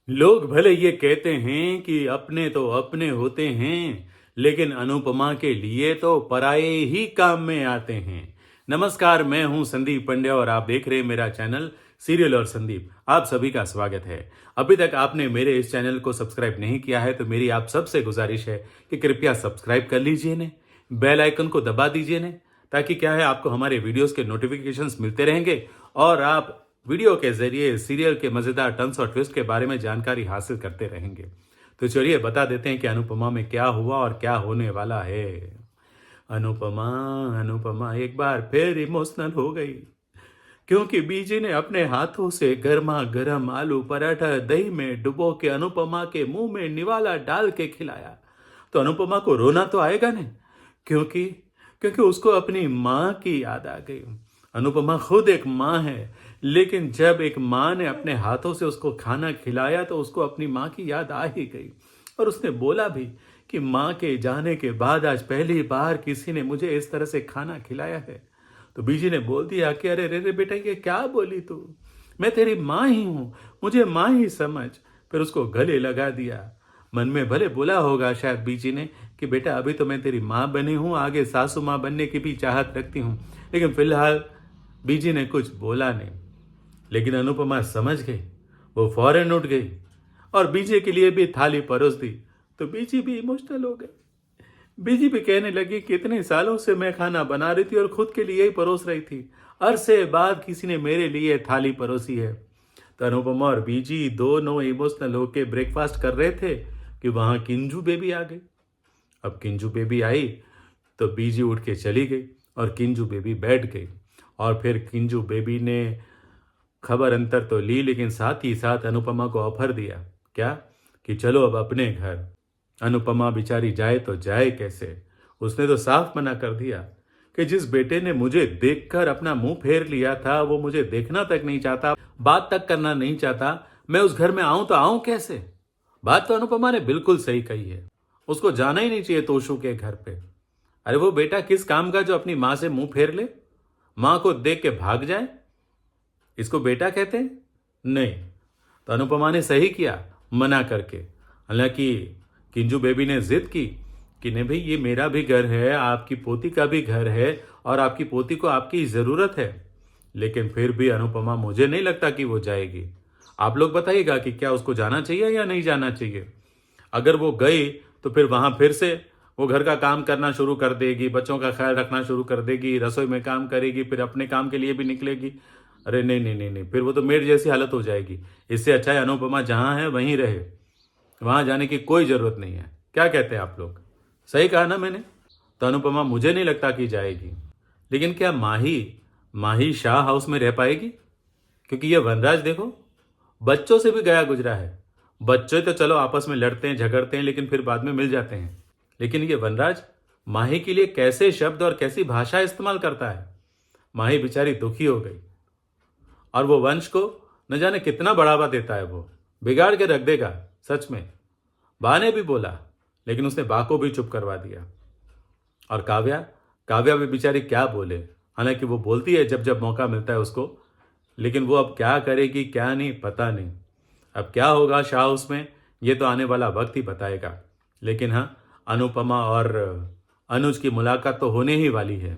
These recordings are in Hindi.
लोग भले ये कहते हैं कि अपने तो अपने होते हैं, लेकिन अनुपमा के लिए तो पराये ही काम में आते हैं। नमस्कार, मैं हूं संदीप पंड्या और आप देख रहे हैं मेरा चैनल सीरियल और संदीप। आप सभी का स्वागत है। अभी तक आपने मेरे इस चैनल को सब्सक्राइब नहीं किया है तो मेरी आप सबसे गुजारिश है कि कृपया सब्सक्राइब कर लीजिए ने, बेल आइकन को दबा दीजिए ने, ताकि क्या है आपको हमारे वीडियोस के नोटिफिकेशंस मिलते रहेंगे और आप वीडियो के जरिए सीरियल के मजेदार टर्न्स और ट्विस्ट के बारे में जानकारी हासिल करते रहेंगे। तो चलिए बता देते हैं कि अनुपमा में क्या हुआ और क्या होने वाला है। अनुपमा अनुपमा एक बार फिर इमोशनल हो गई, क्योंकि बीजी ने अपने हाथों से गर्मा गर्म आलू पराठा दही में डुबो के अनुपमा के मुंह में निवाला डाल के खिलाया। तो अनुपमा को रोना तो आएगा नहीं, क्योंकि क्योंकि उसको अपनी माँ की याद आ गई। अनुपमा खुद एक माँ है, लेकिन जब एक माँ ने अपने हाथों से उसको खाना खिलाया तो उसको अपनी माँ की याद आ ही गई। और उसने बोला भी कि माँ के जाने के बाद आज पहली बार किसी ने मुझे इस तरह से खाना खिलाया है। तो बीजी ने बोल दिया कि अरे रे रे बेटा, ये क्या बोली तू? मैं तेरी माँ ही हूँ, मुझे माँ ही समझ। फिर उसको गले लगा दिया। मन में भले बोला होगा शायद बीजी ने कि बेटा अभी तो मैं तेरी माँ बनी हूँ, आगे सासू माँ बनने की भी चाहत रखती हूँ, लेकिन फिलहाल बीजी ने कुछ बोला नहीं। लेकिन अनुपमा समझ गई। वो फौरन उठ गई और बीजी के लिए भी थाली परोस दी। तो बीजी भी इमोशनल हो गई। बीजी भी कहने लगी कि इतने सालों से मैं खाना बना रही थी और खुद के लिए ही परोस रही थी, अरसे बाद किसी ने मेरे लिए थाली परोसी है। तो अनुपमा और बीजी दोनों इमोशनल होके ब्रेकफास्ट कर रहे थे कि वहां किंजू बेबी आ गई। अब किंजू बेबी आई तो बीजी उठ के चली गई और किंजू बेबी बैठ गई। और फिर किंजू बेबी ने खबर अंतर तो ली, लेकिन साथ ही साथ अनुपमा को ऑफर दिया। क्या? कि चलो अब अपने घर। अनुपमा बेचारी जाए तो जाए कैसे? उसने तो साफ मना कर दिया कि जिस बेटे ने मुझे देखकर अपना मुंह फेर लिया था वो मुझे देखना तक नहीं चाहता, बात तक करना नहीं चाहता, मैं उस घर में आऊं तो आऊं कैसे? बात तो अनुपमा ने बिल्कुल सही कही है। उसको जाना ही नहीं चाहिए तोशु के घर पे। अरे वो बेटा किस काम का जो अपनी माँ से मुंह फेर ले, माँ को देख के भाग जाए? इसको बेटा कहते हैं? नहीं। तो अनुपमा ने सही किया मना करके। हालांकि किंजू बेबी ने जिद की कि नहीं भाई, ये मेरा भी घर है, आपकी पोती का भी घर है और आपकी पोती को आपकी ज़रूरत है। लेकिन फिर भी अनुपमा, मुझे नहीं लगता कि वो जाएगी। आप लोग बताइएगा कि क्या उसको जाना चाहिए या नहीं जाना चाहिए। अगर वो गई तो फिर वहां फिर से वो घर का काम करना शुरू कर देगी, बच्चों का ख्याल रखना शुरू कर देगी, रसोई में काम करेगी, फिर अपने काम के लिए भी निकलेगी। अरे नहीं नहीं नहीं नहीं, फिर वो तो मेड जैसी हालत हो जाएगी। इससे अच्छा है अनुपमा जहां है वहीं रहे, वहां जाने की कोई जरूरत नहीं है। क्या कहते हैं आप लोग? सही कहा ना मैंने? तो अनुपमा मुझे नहीं लगता कि जाएगी। लेकिन क्या माही माही शाह हाउस में रह पाएगी? क्योंकि ये वनराज देखो, बच्चों से भी गया गुजरा है। बच्चे तो चलो आपस में लड़ते हैं झगड़ते हैं लेकिन फिर बाद में मिल जाते हैं, लेकिन ये वनराज माही के लिए कैसे शब्द और कैसी भाषा इस्तेमाल करता है। माही बेचारी दुखी हो गई। और वो वंश को न जाने कितना बढ़ावा देता है, वो बिगाड़ के रख देगा सच में। बा ने भी बोला, लेकिन उसने बा को भी चुप करवा दिया। और काव्या काव्या भी बेचारी क्या बोले। हालांकि वो बोलती है जब जब मौका मिलता है उसको, लेकिन वो अब क्या करेगी क्या नहीं पता नहीं। अब क्या होगा शाह उसमें, ये तो आने वाला वक्त ही बताएगा। लेकिन हाँ, अनुपमा और अनुज की मुलाकात तो होने ही वाली है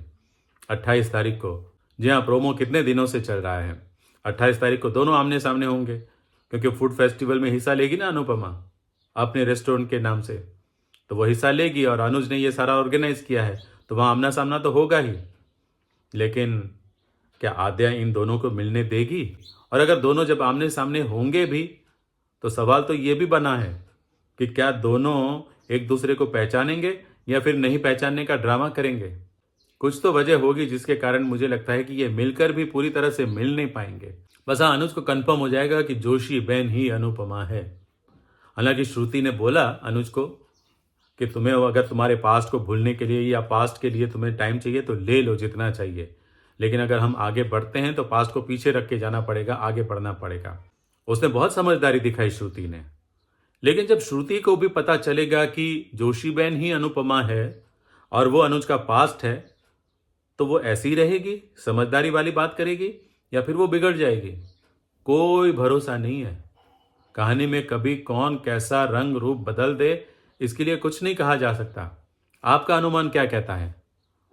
28 तारीख को। जी हाँ, प्रोमो कितने दिनों से चल रहा है। 28 तारीख को दोनों आमने सामने होंगे, क्योंकि फूड फेस्टिवल में हिस्सा लेगी ना अनुपमा अपने रेस्टोरेंट के नाम से। तो वो हिस्सा लेगी और अनुज ने ये सारा ऑर्गेनाइज किया है, तो वहाँ आमना सामना तो होगा ही। लेकिन क्या आद्या इन दोनों को मिलने देगी? और अगर दोनों जब आमने सामने होंगे भी तो सवाल तो ये भी बना है कि क्या दोनों एक दूसरे को पहचानेंगे या फिर नहीं पहचानने का ड्रामा करेंगे। कुछ तो वजह होगी जिसके कारण मुझे लगता है कि ये मिलकर भी पूरी तरह से मिल नहीं पाएंगे। बस हाँ, अनुज को कंफर्म हो जाएगा कि जोशी बहन ही अनुपमा है। हालांकि श्रुति ने बोला अनुज को कि तुम्हें अगर तुम्हारे पास्ट को भूलने के लिए या पास्ट के लिए तुम्हें टाइम चाहिए तो ले लो जितना चाहिए, लेकिन अगर हम आगे बढ़ते हैं तो पास्ट को पीछे रख के जाना पड़ेगा, आगे बढ़ना पड़ेगा। उसने बहुत समझदारी दिखाई श्रुति ने। लेकिन जब श्रुति को भी पता चलेगा कि जोशी बहन ही अनुपमा है और वो अनुज का पास्ट है, तो वो ऐसी रहेगी, समझदारी वाली बात करेगी, या फिर वो बिगड़ जाएगी। कोई भरोसा नहीं है। कहानी में कभी कौन कैसा रंग रूप बदल दे, इसके लिए कुछ नहीं कहा जा सकता। आपका अनुमान क्या कहता है?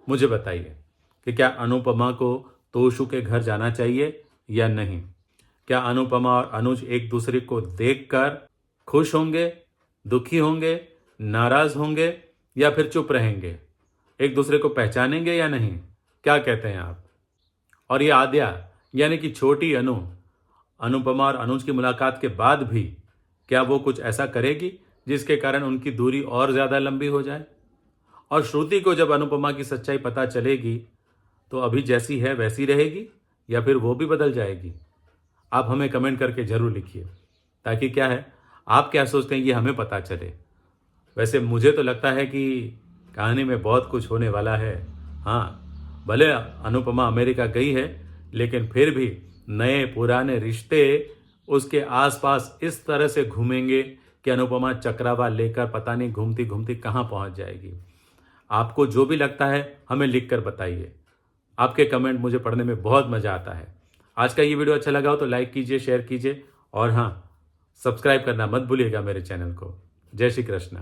मुझे बताइए कि क्या अनुपमा को तोशु के घर जाना चाहिए या नहीं? क्या अनुपमा और अनुज एक दूसरे को देखकर खुश होंगे, दुखी होंगे, नाराज होंगे या फिर चुप रहेंगे? एक दूसरे को पहचानेंगे या नहीं? क्या कहते हैं आप? और ये आद्या यानी कि छोटी अनु, अनुपमा और अनुज की मुलाकात के बाद भी क्या वो कुछ ऐसा करेगी जिसके कारण उनकी दूरी और ज्यादा लंबी हो जाए? और श्रुति को जब अनुपमा की सच्चाई पता चलेगी तो अभी जैसी है वैसी रहेगी या फिर वो भी बदल जाएगी? आप हमें कमेंट करके जरूर लिखिए, ताकि क्या है, आप क्या सोचते हैं ये हमें पता चले। वैसे मुझे तो लगता है कि कहानी में बहुत कुछ होने वाला है। हाँ, भले अनुपमा अमेरिका गई है, लेकिन फिर भी नए पुराने रिश्ते उसके आसपास इस तरह से घूमेंगे कि अनुपमा चक्रावा लेकर पता नहीं घूमती घूमती कहाँ पहुँच जाएगी। आपको जो भी लगता है हमें लिख कर बताइए। आपके कमेंट मुझे पढ़ने में बहुत मज़ा आता है। आज का ये वीडियो अच्छा लगा हो तो लाइक कीजिए, शेयर कीजिए और हाँ, सब्सक्राइब करना मत भूलिएगा मेरे चैनल को। जय श्री कृष्ण।